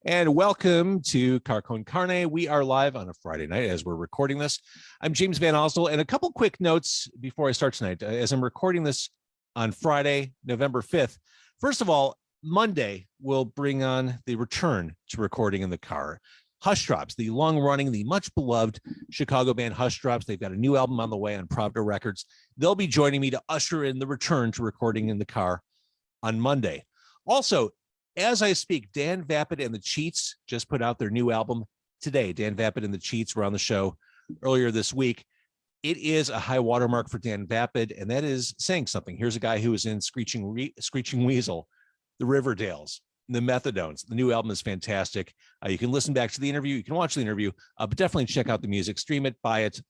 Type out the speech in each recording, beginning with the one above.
And welcome to Car Con Carne. We are live on a Friday night as we're recording this. I'm James Van Osdol, and a couple quick notes before I start tonight. As I'm recording this on Friday, November 5th, first of all, Monday will bring on the return to recording in the car. Hush Drops, the long-running, the much-beloved Chicago band Hush Drops. They've got a new album on the way on Pravda Records. They'll be joining me to usher in the return to recording in the car on Monday. Also, as I speak, Dan Vapid and the Cheats just put out their new album today. Dan Vapid and the Cheats were on the show earlier this week. It is a high watermark for Dan Vapid, and that is saying something. Here's a guy who was in Screeching Weasel, the Riverdales, the Methadones. The new album is fantastic. You can listen back to the interview. You can watch the interview, but definitely check out the music. Stream it, buy it,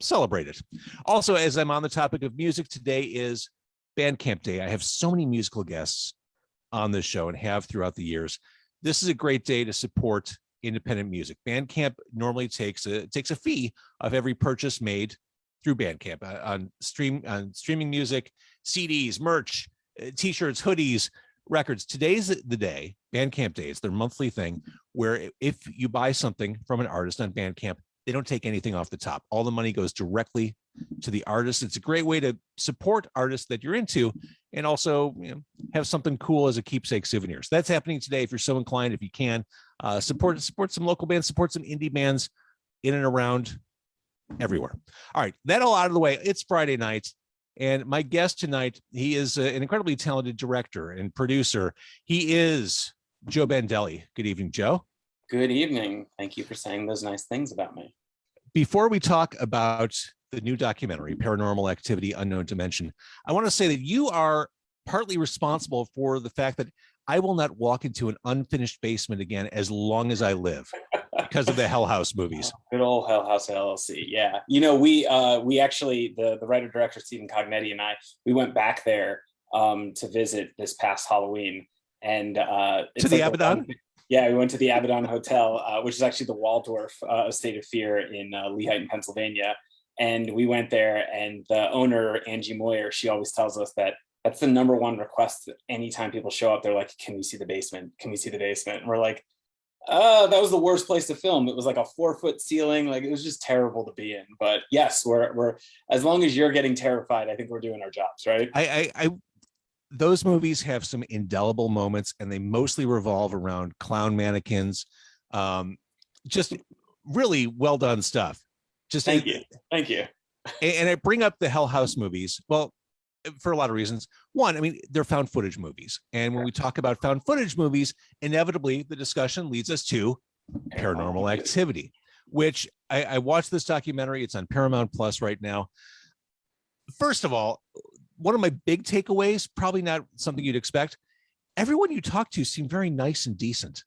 celebrate it. Also, as I'm on the topic of music, today is Bandcamp Day. I have so many musical guests on this show and have throughout the years. This is a great day to support independent music. Bandcamp normally takes a fee of every purchase made through Bandcamp on streaming music, CDs, merch, t-shirts, hoodies, records. Today's the day, Bandcamp Day. It's their monthly thing where if you buy something from an artist on Bandcamp, they don't take anything off the top. All the money goes directly to the artist. It's a great way to support artists that you're into and also have something cool as a keepsake souvenir. So that's happening today. If you're so inclined, if you can, support some local bands, support some indie bands in and around everywhere. All right, that all out of the way. It's Friday night. And my guest tonight, he is an incredibly talented director and producer. He is Joe Bandelli. Good evening, Joe. Good evening. Thank you for saying those nice things about me. Before we talk about the new documentary, Paranormal Activity, Unknown Dimension, I want to say that you are partly responsible for the fact that I will not walk into an unfinished basement again as long as I live because of the Hell House movies. Good old House LLC. Yeah. You know, we actually, the writer-director Stephen Cognetti and I, we went back there to visit this past Halloween. And to the Abaddon? Yeah, we went to the Abaddon Hotel, which is actually the Waldorf Estate of Fear in Lehighton, Pennsylvania. And we went there, and the owner, Angie Moyer, she always tells us that that's the number one request. Anytime people show up, they're like, "Can we see the basement? Can we see the basement?" And we're like, that was the worst place to film. It was like a 4-foot ceiling. Like, it was just terrible to be in. But yes, we're as long as you're getting terrified, I think we're doing our jobs, right? Those movies have some indelible moments, and they mostly revolve around clown mannequins. Just really well done stuff. Thank you. And I bring up the Hell House movies, well, for a lot of reasons. One, I mean, they're found footage movies. And when we talk about found footage movies, inevitably the discussion leads us to Paranormal Activity, which I watched this documentary. It's on Paramount Plus right now. First of all, one of my big takeaways, probably not something you'd expect, everyone you talk to seemed very nice and decent.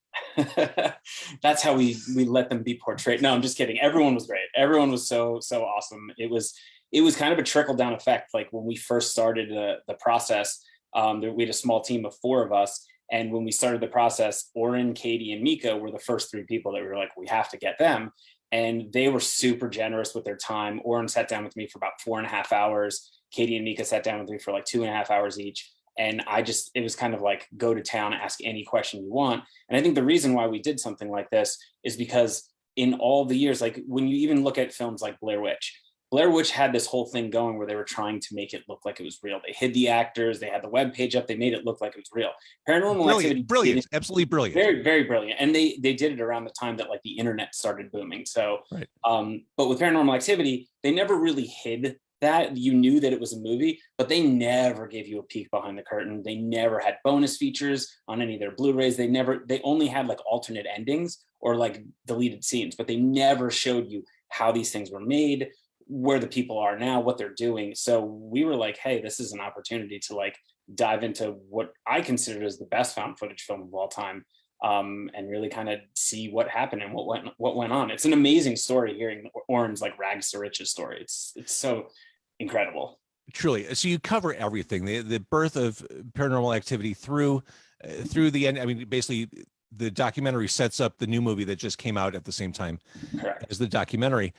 That's how we let them be portrayed. No, I'm just kidding. Everyone was great. Everyone was so awesome. It was kind of a trickle down effect. Like when we first started the process, we had a small team of 4 of us. And when we started the process, Oren, Katie, and Mika were the first 3 people that we were like, we have to get them. And they were super generous with their time. Oren sat down with me for about 4.5 hours. Katie and Mika sat down with me for like 2.5 hours each. And it was kind of like, go to town, ask any question you want. And I think the reason why we did something like this is because in all the years, like when you even look at films like Blair Witch had this whole thing going where they were trying to make it look like it was real. They hid the actors, they had the webpage up, they made it look like it was real. Paranormal Activity, brilliant, absolutely brilliant. Very, very brilliant. And they did it around the time that like the internet started booming. So, right. But with Paranormal Activity, they never really hid that. You knew that it was a movie, but they never gave you a peek behind the curtain. They never had bonus features on any of their Blu-rays. They only had like alternate endings or like deleted scenes, but they never showed you how these things were made, where the people are now, what they're doing. So we were like, hey, this is an opportunity to like dive into what I considered as the best found footage film of all time, and really kind of see what happened and what went on. It's an amazing story hearing Oren's like rags to riches story. It's so incredible. Truly. So you cover everything, the birth of Paranormal Activity through the end. I mean, basically the documentary sets up the new movie that just came out at the same time Correct. as the documentary.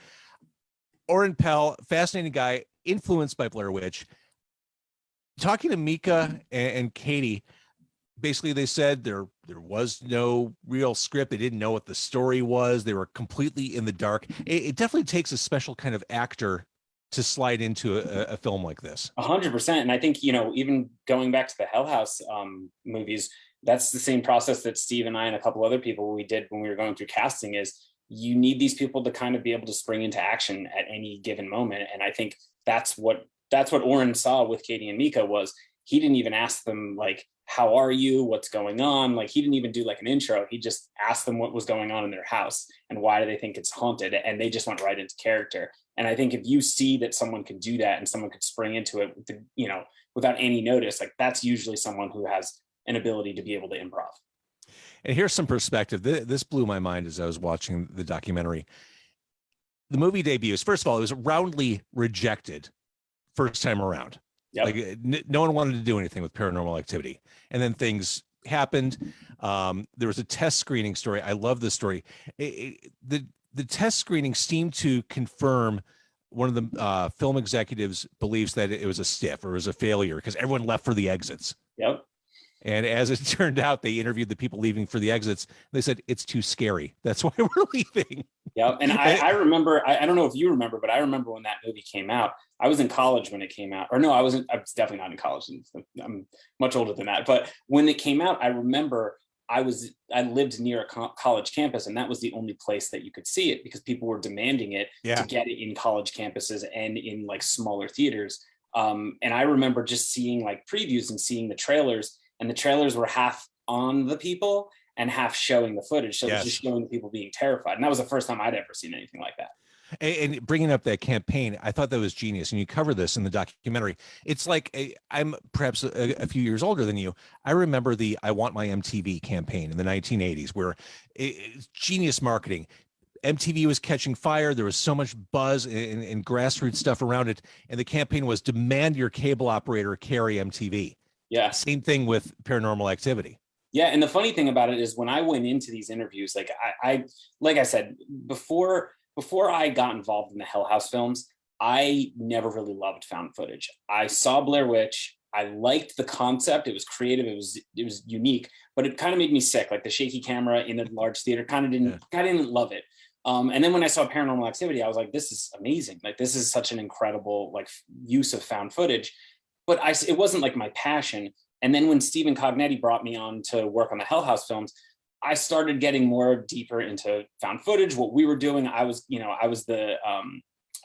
Oren Pell, fascinating guy, influenced by Blair Witch. Talking to Mika and Katie, basically they said they're there was no real script. They didn't know what the story was. They were completely in the dark. It definitely takes a special kind of actor to slide into a film like this. 100%. And I think, even going back to the Hell House movies, that's the same process that Steve and I and a couple other people we did when we were going through casting. Is you need these people to kind of be able to spring into action at any given moment. And I think that's what Oren saw with Katie and Mika. Was he didn't even ask them like, how are you? What's going on? Like, he didn't even do like an intro. He just asked them what was going on in their house and why do they think it's haunted. And they just went right into character. And I think if you see that someone could do that and someone could spring into it, without any notice, like that's usually someone who has an ability to be able to improv. And here's some perspective. This blew my mind as I was watching the documentary. The movie debuts. First of all, it was roundly rejected first time around. Yep. Like no one wanted to do anything with Paranormal Activity. And then things happened. There was a test screening story. I love this story. The test screening seemed to confirm one of the film executives believes that it was a stiff or it was a failure because everyone left for the exits. Yep. And as it turned out, they interviewed the people leaving for the exits. They said, it's too scary. That's why we're leaving. Yeah. And I remember, I don't know if you remember, but I remember when that movie came out. I was in college when it came out. Or no, I was definitely not in college. I'm much older than that. But when it came out, I remember I lived near a college campus, and that was the only place that you could see it because people were demanding it to get it in college campuses and in like smaller theaters. And I remember just seeing like previews and seeing the trailers, and the trailers were half on the people and half showing the footage. So it was just showing the people being terrified. And that was the first time I'd ever seen anything like that. And bringing up that campaign, I thought that was genius. And you cover this in the documentary. It's like I'm perhaps a few years older than you. I remember the I Want My MTV campaign in the 1980s, where it's genius marketing. MTV was catching fire. There was so much buzz and grassroots stuff around it. And the campaign was demand your cable operator carry MTV. Yeah. Same thing with Paranormal Activity. Yeah. And the funny thing about it is when I went into these interviews, like I said, before I got involved in the Hell House films, I never really loved found footage. I saw Blair Witch. I liked the concept. It was creative. It was unique, but it kind of made me sick. Like the shaky camera in a large theater, I didn't love it. And then when I saw Paranormal Activity, I was like, this is amazing. Like this is such an incredible like use of found footage. But it wasn't like my passion. And then when Stephen Cognetti brought me on to work on the Hell House films, I started getting more deeper into found footage, what we were doing. I was the,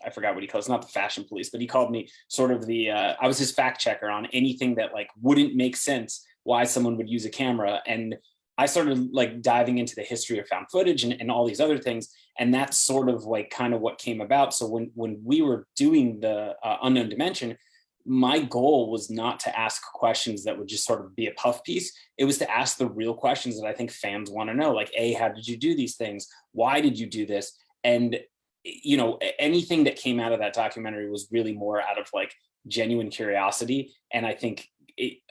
I forgot what he calls, not the fashion police, but he called me sort of I was his fact checker on anything that like wouldn't make sense, why someone would use a camera. And I started like diving into the history of found footage and all these other things. And that's sort of like kind of what came about. So when we were doing the Unknown Dimension, my goal was not to ask questions that would just sort of be a puff piece. It was to ask the real questions that I think fans want to know, like, how did you do these things? Why did you do this? And, anything that came out of that documentary was really more out of like genuine curiosity. And I think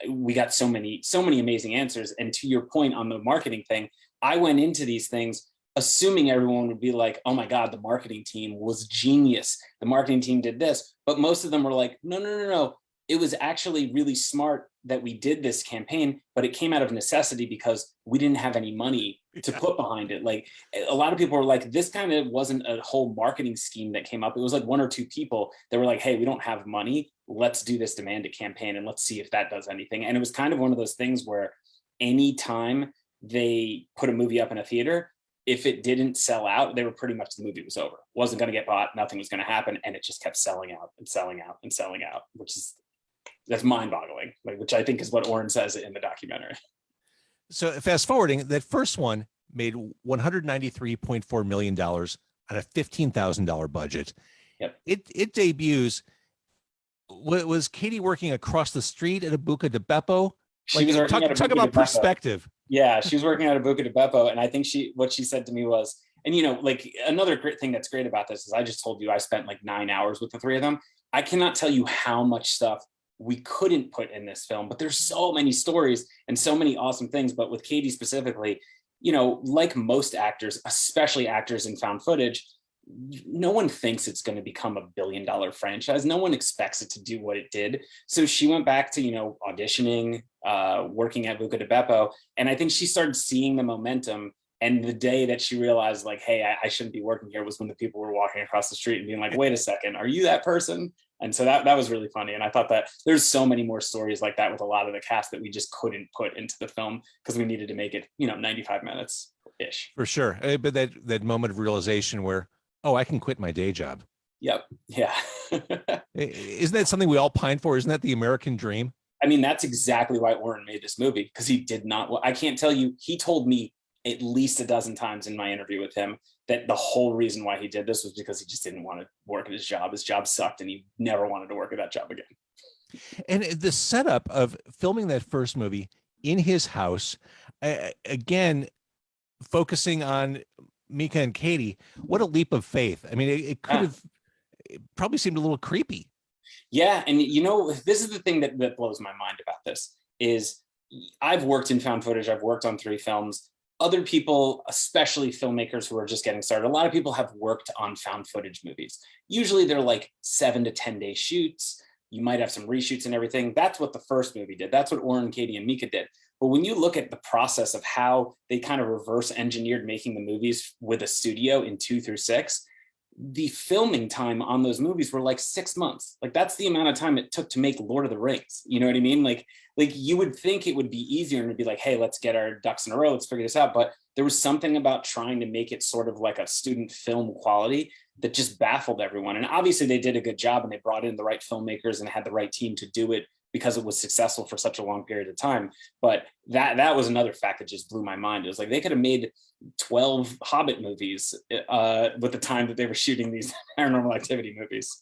we got so many amazing answers. And to your point on the marketing thing, I went into these things assuming everyone would be like, oh my God, the marketing team was genius. The marketing team did this. But most of them were like, no. It was actually really smart that we did this campaign, but it came out of necessity because we didn't have any money to put behind it. Like a lot of people were like, this kind of wasn't a whole marketing scheme that came up. It was like one or two people that were like, hey, we don't have money. Let's do this demand it campaign and let's see if that does anything. And it was kind of one of those things where anytime they put a movie up in a theater, if it didn't sell out, they were pretty much the movie was over. Wasn't going to get bought. Nothing was going to happen. And it just kept selling out and selling out and selling out, that's mind-boggling, which I think is what Oren says in the documentary. So fast forwarding, that first one made $193.4 million on a $15,000 budget. Yep. It debuts. Was Katie working across the street at a Buca di Beppo? She was talk about perspective. Yeah, she was working at a Buca di Beppo, and I think what she said to me was, and like another great thing that's great about this is I just told you I spent like 9 hours with the three of them. I cannot tell you how much stuff we couldn't put in this film, but there's so many stories and so many awesome things. But with Katie specifically, like most actors, especially actors in found footage, no one thinks it's going to become $1 billion franchise. No one expects it to do what it did. So she went back to, auditioning, working at Luca di Beppo. And I think she started seeing the momentum. And the day that she realized, like, hey, I shouldn't be working here, was when the people were walking across the street and being like, wait a second, are you that person? And so that was really funny. And I thought that there's so many more stories like that with a lot of the cast that we just couldn't put into the film because we needed to make it, 95 minutes ish. For sure. But that moment of realization where, oh, I can quit my day job. Yep. Yeah. Isn't that something we all pine for? Isn't that the American dream? I mean, that's exactly why Oren made this movie, because he did not, I can't tell you, he told me at least a dozen times in my interview with him that the whole reason why he did this was because he just didn't want to work at his job. His job sucked and he never wanted to work at that job again. And the setup of filming that first movie in his house, again, focusing on Mika and Katie, what a leap of faith. I mean, it could have probably seemed a little creepy. Yeah. And this is the thing that blows my mind about this is I've worked in found footage. I've worked on 3 films. Other people, especially filmmakers who are just getting started, a lot of people have worked on found footage movies. Usually they're like 7 to 10 day shoots. You might have some reshoots and everything. That's what the first movie did. That's what Oren, Katie, and Mika did. But when you look at the process of how they kind of reverse engineered making the movies with a studio in 2 through 6, the filming time on those movies were like 6 months. Like that's the amount of time it took to make Lord of the Rings. You know what I mean? Like you would think it would be easier and it'd be like, hey, let's get our ducks in a row. Let's figure this out. But there was something about trying to make it sort of like a student film quality that just baffled everyone. And obviously they did a good job and they brought in the right filmmakers and had the right team to do it because it was successful for such a long period of time. But that was another fact that just blew my mind. It was like they could have made 12 Hobbit movies with the time that they were shooting these Paranormal Activity movies.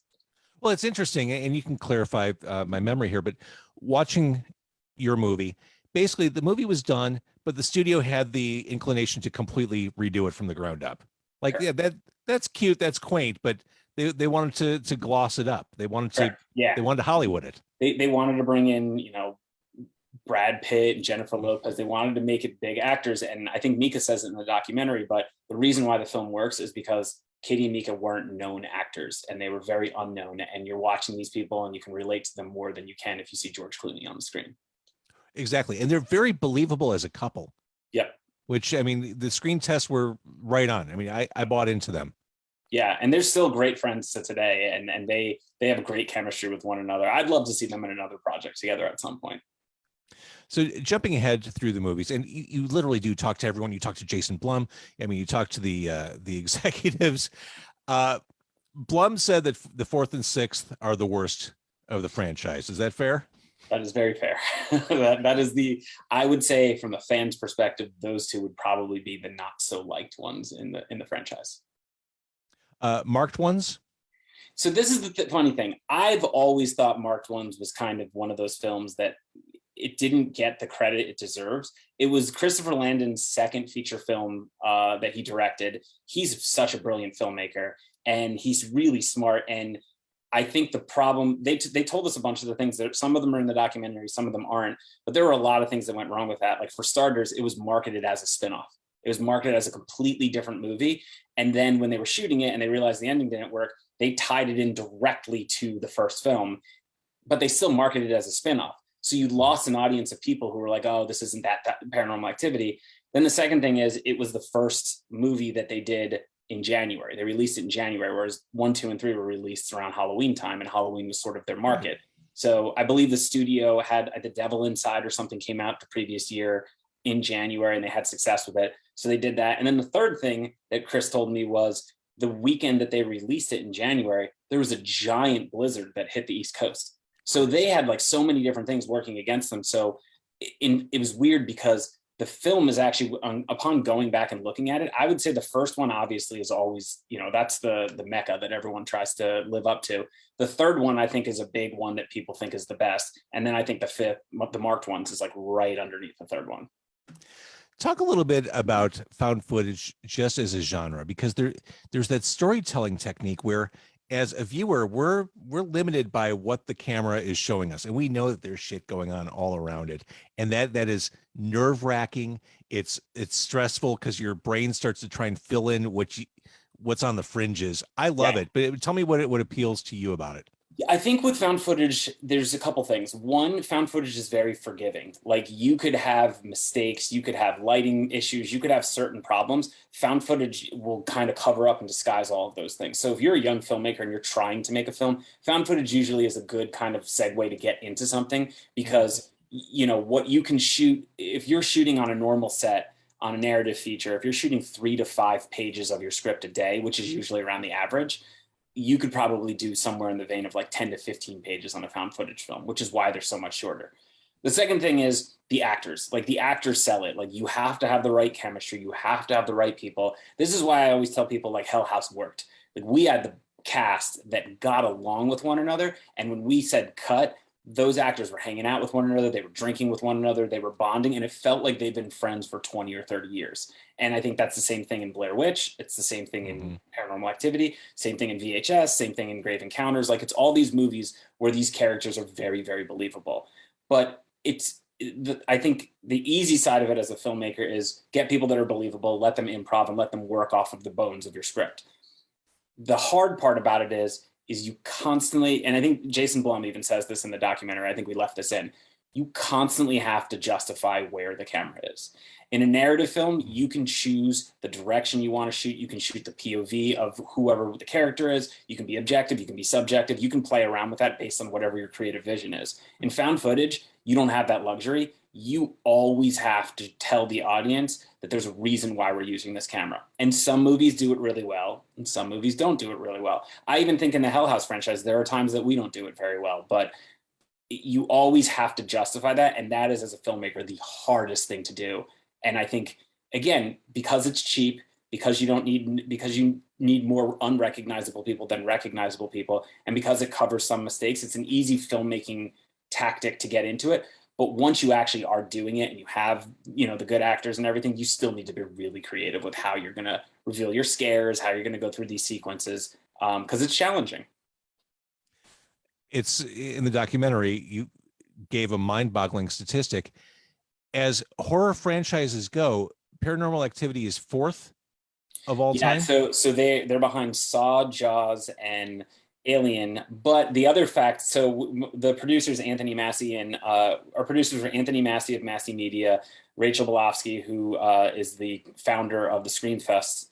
Well, it's interesting, and you can clarify my memory here, but watching your movie, basically the movie was done, but the studio had the inclination to completely redo it from the ground up. Like, Sure. yeah, that's cute, that's quaint, but they wanted to gloss it up. They wanted to, yeah, they wanted to Hollywood it. They wanted to bring in, Brad Pitt and Jennifer Lopez. They wanted to make it big actors. And I think Mika says it in the documentary, but the reason why the film works is because Katie and Mika weren't known actors and they were very unknown. And you're watching these people and you can relate to them more than you can if you see George Clooney on the screen. Exactly. And they're very believable as a couple. Yep. Which, I mean, the screen tests were right on. I mean, I bought into them. Yeah, and they're still great friends to today, and they have great chemistry with one another. I'd love to see them in another project together at some point. So jumping ahead through the movies, and you literally do talk to everyone. You talk to Jason Blum. I mean, you talk to the executives. Blum said that the 4th and 6th are the worst of the franchise. Is that fair? That is very fair. that is I would say from a fan's perspective, those 2 would probably be the not so liked ones in the franchise. Marked ones? So this is the funny thing. I've always thought Marked Ones was kind of one of those films that it didn't get the credit it deserves. It was Christopher Landon's second feature film that he directed. He's such a brilliant filmmaker and he's really smart. And I think the problem, they told us a bunch of the things that some of them are in the documentary, some of them aren't, but there were a lot of things that went wrong with that. Like for starters, it was marketed as a spinoff. It was marketed as a completely different movie. And then when they were shooting it and they realized the ending didn't work, they tied it in directly to the first film, but they still marketed it as a spinoff. So you lost an audience of people who were like, oh, this isn't that Paranormal Activity. Then the second thing is it was the first movie that they did in January. They released it in January, whereas 1, 2, and 3 were released around Halloween time, and Halloween was sort of their market. So I believe the studio had The Devil Inside or something came out the previous year in January, and they had success with it. So they did that. And then the third thing that Chris told me was the weekend that they released it in January, there was a giant blizzard that hit the East Coast. So they had like so many different things working against them. So it was weird because the film is actually, upon going back and looking at it, I would say the first one obviously is always, that's the mecca that everyone tries to live up to. The third one I think is a big one that people think is the best. And then I think the fifth, the Marked Ones, is like right underneath the third one. Talk a little bit about found footage just as a genre, because there's that storytelling technique where as a viewer, we're limited by what the camera is showing us. And we know that there's shit going on all around it. And that is nerve wracking. It's stressful because your brain starts to try and fill in what's on the fringes. I love it, but tell me what appeals to you about it. I think with found footage, there's a couple things. One, found footage is very forgiving. Like you could have mistakes, you could have lighting issues, you could have certain problems. Found footage will kind of cover up and disguise all of those things. So if you're a young filmmaker and you're trying to make a film, found footage usually is a good kind of segue to get into something because, you know, what you can shoot, if you're shooting on a normal set, on a narrative feature, if you're shooting 3 to 5 pages of your script a day, which is usually around the average, you could probably do somewhere in the vein of like 10 to 15 pages on a found footage film, which is why they're so much shorter. The second thing is the actors. Like the actors sell it. Like you have to have the right chemistry. You have to have the right people. This is why I always tell people like Hell House worked. Like we had the cast that got along with one another. And when we said cut, those actors were hanging out with one another. They were drinking with one another. They were bonding. And it felt like they've been friends for 20 or 30 years. And I think that's the same thing in Blair Witch. It's the same thing in Paranormal Activity, same thing in VHS, same thing in Grave Encounters. Like it's all these movies where these characters are very, very believable. But I think the easy side of it as a filmmaker is get people that are believable, let them improv and let them work off of the bones of your script. The hard part about it is you constantly, and I think Jason Blum even says this in the documentary, I think we left this in, you constantly have to justify where the camera is. In a narrative film, you can choose the direction you want to shoot. You can shoot the POV of whoever the character is. You can be objective. You can be subjective. You can play around with that based on whatever your creative vision is. In found footage, you don't have that luxury. You always have to tell the audience that there's a reason why we're using this camera. And some movies do it really well, and some movies don't do it really well. I even think in the Hell House franchise, there are times that we don't do it very well, but you always have to justify that. And that is, as a filmmaker, the hardest thing to do. And I think, again, because it's cheap, because you need more unrecognizable people than recognizable people, and because it covers some mistakes, it's an easy filmmaking tactic to get into it. But once you actually are doing it and you have, you know, the good actors and everything, you still need to be really creative with how you're going to reveal your scares, how you're going to go through these sequences, because it's challenging. It's in the documentary, you gave a mind-boggling statistic. As horror franchises go, Paranormal Activity is 4th of all time. So they're behind Saw, Jaws, and Alien. But the other fact, so the producers Anthony Massey and our producers were Anthony Massey of Massey Media, Rachel Bolofsky, who is the founder of the Screamfest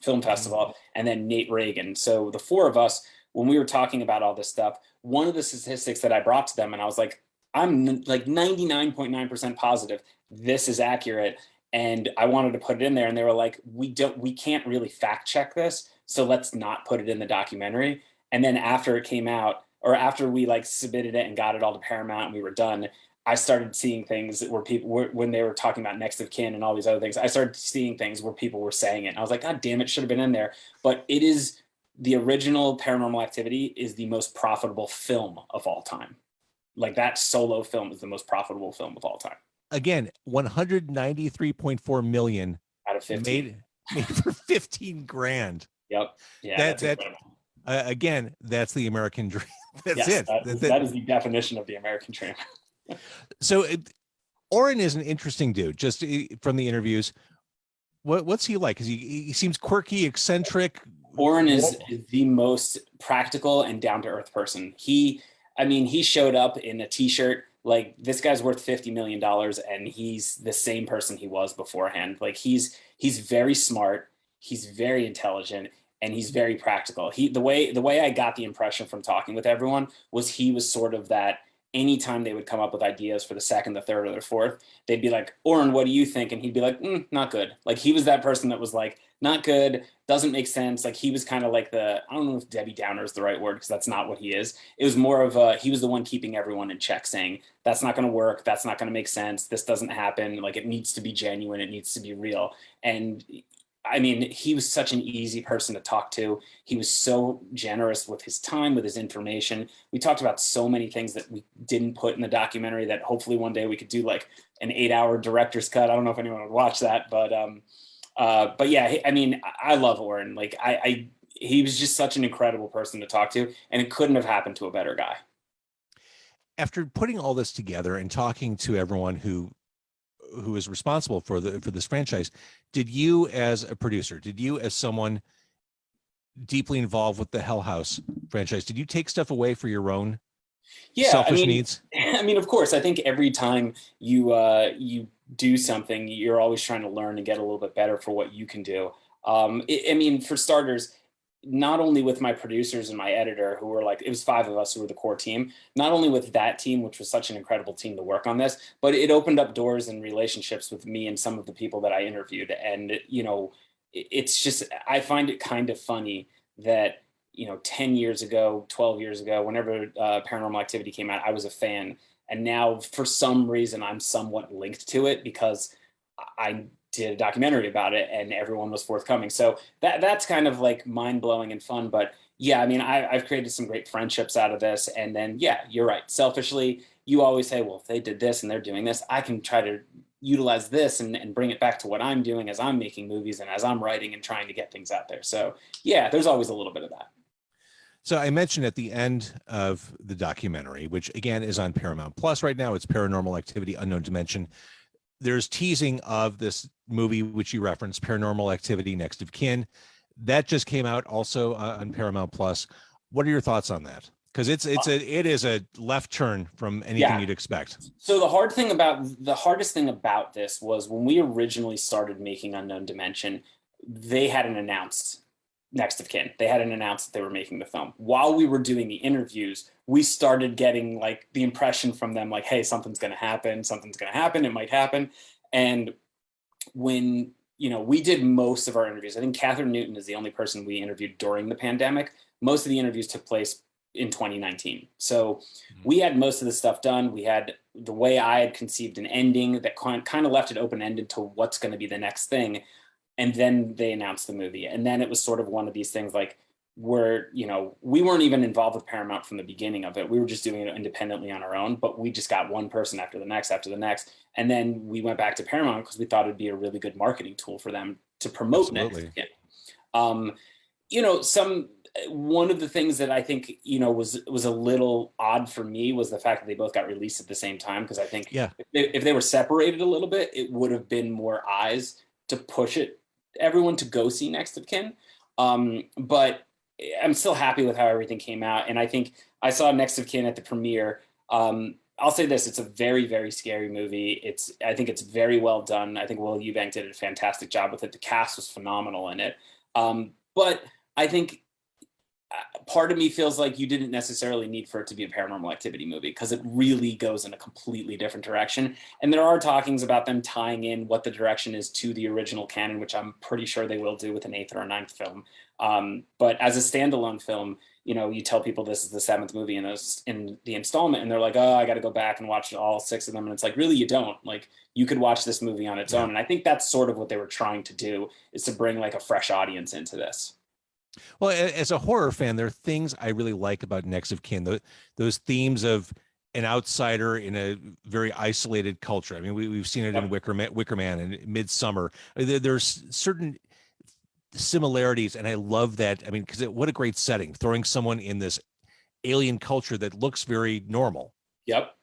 Film Festival, and then Nate Reagan. So the 4 of us, when we were talking about all this stuff, one of the statistics that I brought to them, and I was like, I'm like 99.9% positive this is accurate. And I wanted to put it in there, and they were like, we can't really fact check this, so let's not put it in the documentary. And then after it came out, or after we like submitted it and got it all to Paramount and we were done, I started seeing things where people were, when they were talking about next of kin and all these other things, I started seeing things where people were saying it. And I was like, God damn, it should have been in there. But it is, the original Paranormal Activity is the most profitable film of all time. Like that solo film is the most profitable film of all time. Again, 193.4 million out of 15 made for 15 grand. Yep. Yeah. That's again, that's the American dream. That's yes, it. That is the definition of the American dream. So Oren is an interesting dude, just from the interviews. What's he like? Because he seems quirky, eccentric. Oren is the most practical and down-to-earth person. He showed up in a t-shirt. Like, this guy's worth $50 million, and he's the same person he was beforehand. Like, he's very smart, he's very intelligent, and he's very practical. The way I got the impression from talking with everyone was he was sort of that. Anytime they would come up with ideas for the second, the third, or the fourth, they'd be like, Oren, what do you think? And he'd be like, not good. Like, he was that person that was like, not good, doesn't make sense. Like, he was kind of like I don't know if Debbie Downer is the right word, because that's not what he is. It was more of he was the one keeping everyone in check, saying, that's not going to work. That's not going to make sense. This doesn't happen. Like, it needs to be genuine. It needs to be real. And I mean, he was such an easy person to talk to. He was so generous with his time, with his information. We talked about so many things that we didn't put in the documentary that hopefully one day we could do like an 8-hour director's cut. I don't know if anyone would watch that, but yeah, I mean, I love Oren. Like he was just such an incredible person to talk to, and it couldn't have happened to a better guy. After putting all this together and talking to everyone who is responsible for this franchise, did you as a producer, did you as someone deeply involved with the Hell House franchise. Did you take stuff away for your own Yeah, I selfish mean, needs? I mean, of course, I think every time you do something, you're always trying to learn and get a little bit better for what you can do. I mean, for starters, not only with my producers and my editor, who were like, it was five of us who were the core team, not only with that team, which was such an incredible team to work on this, but it opened up doors and relationships with me and some of the people that I interviewed. And, it's just, I find it kind of funny that 10 years ago, 12 years ago, whenever Paranormal Activity came out, I was a fan. And now for some reason, I'm somewhat linked to it because I did a documentary about it and everyone was forthcoming. So that's kind of like mind blowing and fun. But yeah, I mean, I've created some great friendships out of this. And then, yeah, you're right. Selfishly, you always say, well, if they did this and they're doing this, I can try to utilize this and bring it back to what I'm doing as I'm making movies and as I'm writing and trying to get things out there. So yeah, there's always a little bit of that. So I mentioned at the end of the documentary, which again is on Paramount Plus right now, it's Paranormal Activity, Unknown Dimension. There's teasing of this movie, which you referenced, Paranormal Activity, Next of Kin. That just came out also on Paramount Plus. What are your thoughts on that? Because it is a left turn from anything Yeah. you'd expect. So the hardest thing about this was when we originally started making Unknown Dimension, they hadn't announced Next of Kin. They hadn't announced that they were making the film. While we were doing the interviews, we started getting like the impression from them, like, hey, something's going to happen. Something's going to happen. It might happen. And when, we did most of our interviews, I think Catherine Newton is the only person we interviewed during the pandemic. Most of the interviews took place in 2019. So we had most of the stuff done. We had the way I had conceived an ending that kind of left it open-ended to what's going to be the next thing. And then they announced the movie. And then it was sort of one of these things like where, we weren't even involved with Paramount from the beginning of it. We were just doing it independently on our own, but we just got one person after the next, after the next. And then we went back to Paramount because we thought it'd be a really good marketing tool for them to promote Absolutely. Next. One of the things that I think, was a little odd for me was the fact that they both got released at the same time. Because I think if they were separated a little bit, it would have been more eyes to push everyone to go see Next of Kin. But I'm still happy with how everything came out. And I think I saw Next of Kin at the premiere. I'll say this, it's a very, very scary movie. I think it's very well done. I think Will Eubank did a fantastic job with it. The cast was phenomenal in it. But I think part of me feels like you didn't necessarily need for it to be a Paranormal Activity movie because it really goes in a completely different direction. And there are talkings about them tying in what the direction is to the original canon, which I'm pretty sure they will do with an eighth or a ninth film. But as a standalone film, you tell people this is the seventh movie in the installment, and they're like, oh, I got to go back and watch all six of them. And it's like, really, you don't. Like, you could watch this movie on its own. And I think that's sort of what they were trying to do, is to bring like a fresh audience into this. Well, as a horror fan, there are things I really like about Next of Kin. Those themes of an outsider in a very isolated culture. I mean, we've seen it in Wicker Man and Midsummer. There's certain similarities, and I love that. I mean, because what a great setting, throwing someone in this alien culture that looks very normal. Yep.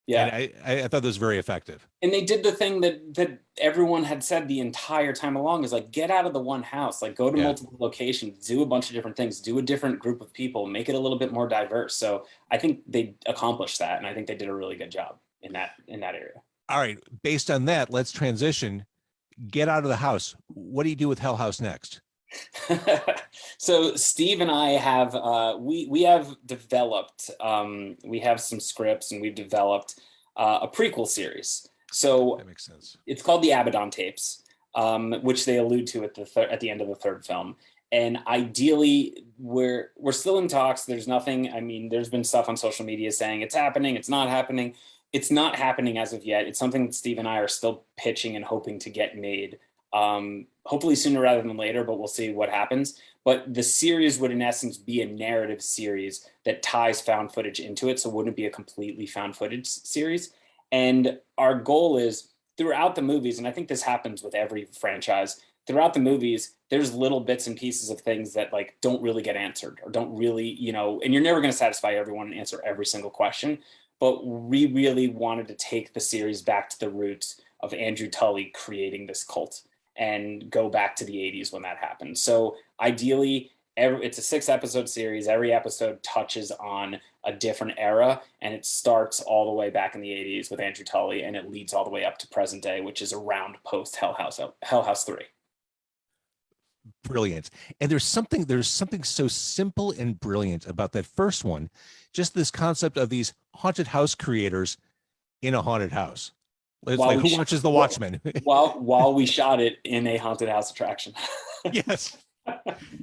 Yeah. And I thought that was very effective. And they did the thing that everyone had said the entire time along, is like, get out of the one house, like go to multiple locations, do a bunch of different things, do a different group of people, make it a little bit more diverse. So I think they accomplished that. And I think they did a really good job in that area. All right. Based on that, let's transition. Get out of the house. What do you do with Hell House next? So Steve and I have we have developed we have some scripts, and we've developed a prequel series. So that makes sense. It's called the Abaddon Tapes, which they allude to at the end of the third film. And ideally, we're still in talks. There's nothing. I mean, there's been stuff on social media saying it's happening, it's not happening. It's not happening as of yet. It's something that Steve and I are still pitching and hoping to get made. Hopefully sooner rather than later, but we'll see what happens. But the series would in essence be a narrative series that ties found footage into it. So it wouldn't be a completely found footage series. And our goal is throughout the movies, and I think this happens with every franchise, throughout the movies, there's little bits and pieces of things that like don't really get answered, or don't really, and you're never going to satisfy everyone and answer every single question. But we really wanted to take the series back to the roots of Andrew Tully creating this cult and go back to the 80s when that happened. So ideally, it's a 6-episode series. Every episode touches on a different era, and it starts all the way back in the 80s with Andrew Tully, and it leads all the way up to present day, which is around post Hell House 3. Brilliant. And there's something so simple and brilliant about that first one. Just this concept of these haunted house creators in a haunted house. It's While like, we who watches The Watchmen? while we shot it in a haunted house attraction. Yes.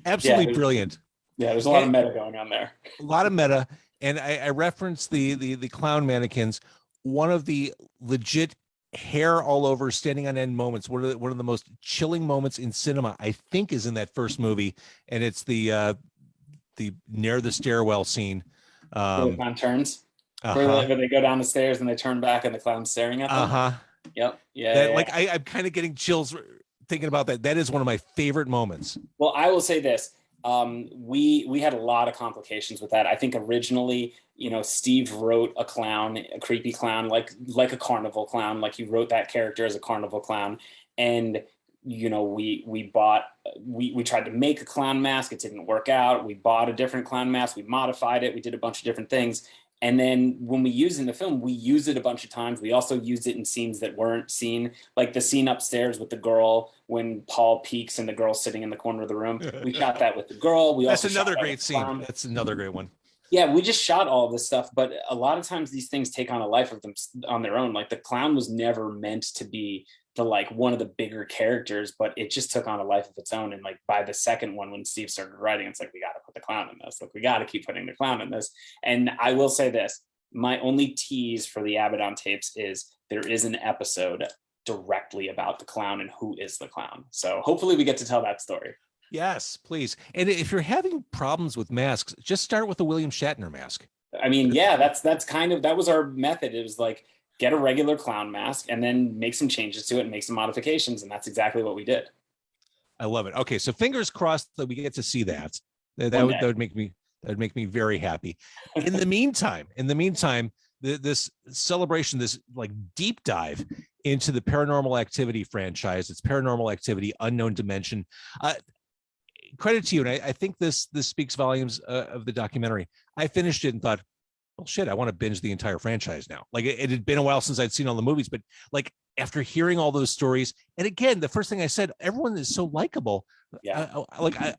Absolutely Yeah, brilliant. Yeah, there's a lot of meta going on there. A lot of meta. And I referenced the clown mannequins. One of the legit hair all over standing on end moments, one of the most chilling moments in cinema, I think, is in that first movie. And it's the near the stairwell scene. Where the clown turns. Uh-huh. Where they go down the stairs and they turn back and the clown's staring at them. Uh-huh. Yep. Yeah. That, yeah, like, yeah. I'm kind of getting chills thinking about that. That is one of my favorite moments. Well, I will say this. We had a lot of complications with that. I think originally, Steve wrote a clown, a creepy clown, like a carnival clown, like he wrote that character as a carnival clown. And, we tried to make a clown mask. It didn't work out. We bought a different clown mask. We modified it. We did a bunch of different things. And then when we use it in the film, we use it a bunch of times. We also used it in scenes that weren't seen, like the scene upstairs with the girl when Paul peeks and the girl's sitting in the corner of the room. We shot that with the girl. That's another great scene. That's another great one. Yeah, we just shot all this stuff, but a lot of times these things take on a life of them on their own. Like the clown was never meant to be one of the bigger characters, but it just took on a life of its own. And like by the second one, when Steve started writing, it's like, we got to put the clown in this. Like we got to keep putting the clown in this. And I will say this, my only tease for the Abaddon tapes is there is an episode directly about the clown and who is the clown. So hopefully we get to tell that story. Yes, please. And if you're having problems with masks, just start with the William Shatner mask. I mean, yeah, that was our method. It was like, get a regular clown mask and then make some changes to it and make some modifications. And that's exactly what we did. I love it. Okay. So fingers crossed that we get to see that. That would make me very happy. In the meantime, this celebration, this like deep dive into the Paranormal Activity franchise, it's Paranormal Activity, Unknown Dimension. Credit to you. And I think this speaks volumes of the documentary. I finished it and thought, well, shit, I want to binge the entire franchise now. Like it had been a while since I'd seen all the movies, but like after hearing all those stories, and again, the first thing I said, everyone is so likable. Yeah.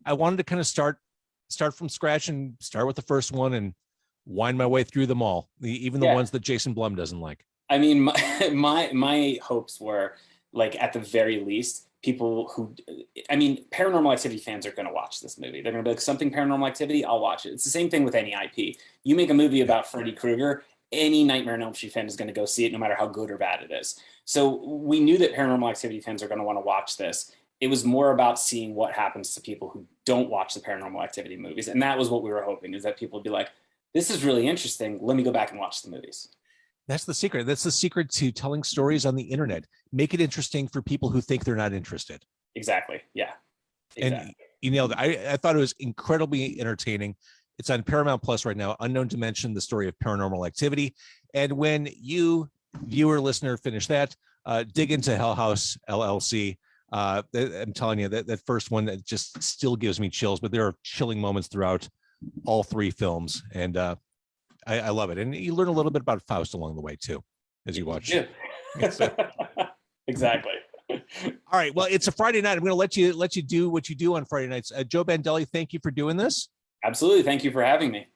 I wanted to kind of start from scratch and start with the first one and wind my way through them all, even the ones that Jason Blum doesn't like. I mean, my hopes were like, at the very least, Paranormal Activity fans are going to watch this movie. They're going to be like, something Paranormal Activity, I'll watch it. It's the same thing with any IP. You make a movie about Freddy Krueger, any Nightmare on Elm Street fan is going to go see it, no matter how good or bad it is. So we knew that Paranormal Activity fans are going to want to watch this. It was more about seeing what happens to people who don't watch the Paranormal Activity movies. And that was what we were hoping, is that people would be like, this is really interesting. Let me go back and watch the movies. That's the secret. That's the secret to telling stories on the internet. Make it interesting for people who think they're not interested. Exactly. Yeah. Exactly. And you nailed it. I thought it was incredibly entertaining. It's on Paramount Plus right now. Unknown Dimension, the story of Paranormal Activity. And when you, viewer, listener, finish that, dig into House LLC. I'm telling you that first one that just still gives me chills, but there are chilling moments throughout all three films. And I love it. And you learn a little bit about Faust along the way too, as you watch. Yeah. Exactly. All right. Well, it's a Friday night. I'm going to let you do what you do on Friday nights. Joe Bandelli, thank you for doing this. Absolutely. Thank you for having me.